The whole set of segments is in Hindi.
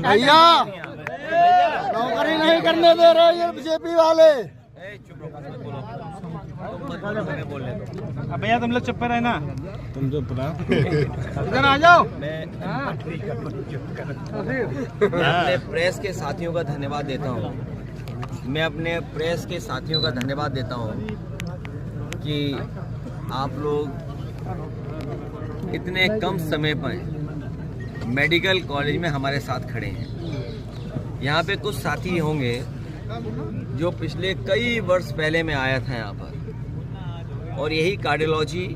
भैया नौकरी नहीं करने दे रहे ये बीजेपी वाले। भैया तुम लोग चुप रहे ना, तुम चुप रहो, इधर आ जाओ। मैं अपने प्रेस के साथियों का धन्यवाद देता हूँ। मैं अपने प्रेस के साथियों का धन्यवाद देता हूँ कि आप लोग इतने कम समय पर मेडिकल कॉलेज में हमारे साथ खड़े हैं। यहाँ पे कुछ साथी होंगे जो पिछले कई वर्ष पहले मैं आया था यहाँ पर, और यही कार्डियोलॉजी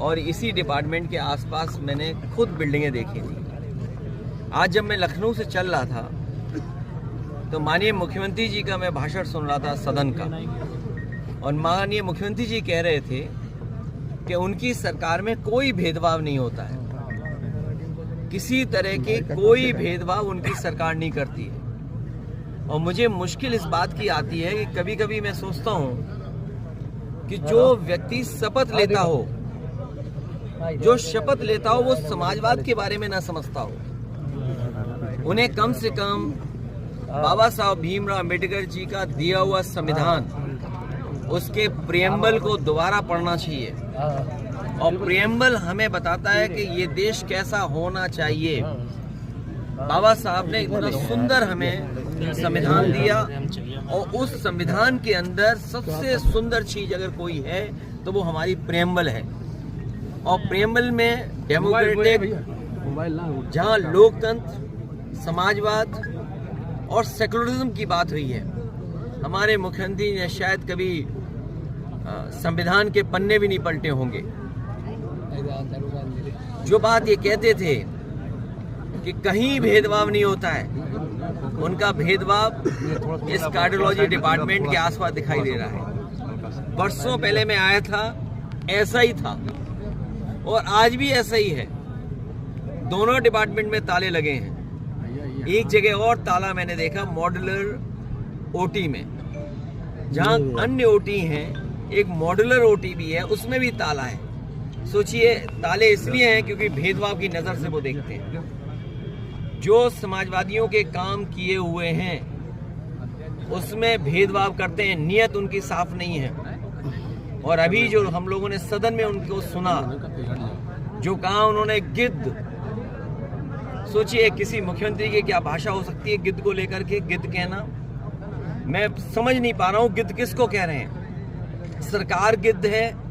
और इसी डिपार्टमेंट के आसपास मैंने खुद बिल्डिंगें देखी थी। आज जब मैं लखनऊ से चल रहा था तो माननीय मुख्यमंत्री जी का मैं भाषण सुन रहा था सदन का, और माननीय मुख्यमंत्री जी कह रहे थे कि उनकी सरकार में कोई भेदभाव नहीं होता है, किसी तरह के कोई भेदभाव उनकी सरकार नहीं करती है। और मुझे मुश्किल इस बात की आती है कि कभी कभी मैं सोचता हूँ कि जो व्यक्ति शपथ लेता हो, जो शपथ लेता हो, वो समाजवाद के बारे में ना समझता हो। उन्हें कम से कम बाबा साहब भीमराव अम्बेडकर जी का दिया हुआ संविधान, उसके प्रियम्बल को दोबारा पढ़ना चाहिए। और प्रियम्बल हमें बताता है कि ये देश कैसा होना चाहिए। बाबा साहब ने इतना सुंदर हमें संविधान दिया, और उस संविधान के अंदर सबसे सुंदर चीज अगर कोई है तो वो हमारी प्रियम्बल है। और प्रियम्बल में डेमोक्रेटिक, जहाँ लोकतंत्र, समाजवाद और सेकुलरिज्म की बात हुई है। हमारे मुख्यमंत्री ने शायद कभी संविधान के पन्ने भी नहीं पलटे होंगे। जो बात ये कहते थे कि कहीं भेदभाव नहीं होता है, उनका भेदभाव इस कार्डियोलॉजी डिपार्टमेंट के आसपास दिखाई दे रहा है। वर्षों पहले मैं आया था, ऐसा ही था, और आज भी ऐसा ही है। दोनों डिपार्टमेंट में ताले लगे हैं। एक जगह और ताला मैंने देखा, मॉड्यूलर ओटी में, जहां अन्य ओटी हैं, एक मॉड्यूलर ओटी भी है, उसमें भी ताला है। सोचिए, ताले इसलिए हैं क्योंकि भेदभाव की नजर से वो देखते हैं। जो समाजवादियों के काम किए हुए हैं उसमें भेदभाव करते हैं, नियत उनकी साफ नहीं है। और अभी जो हम लोगों ने सदन में उनको सुना, जो कहा उन्होंने गिद्ध, सोचिए किसी मुख्यमंत्री की क्या भाषा हो सकती है गिद्ध को लेकर के, गिद्ध कहना। मैं समझ नहीं पा रहा हूँ गिद्ध किसको कह रहे हैं। सरकार गिद्ध है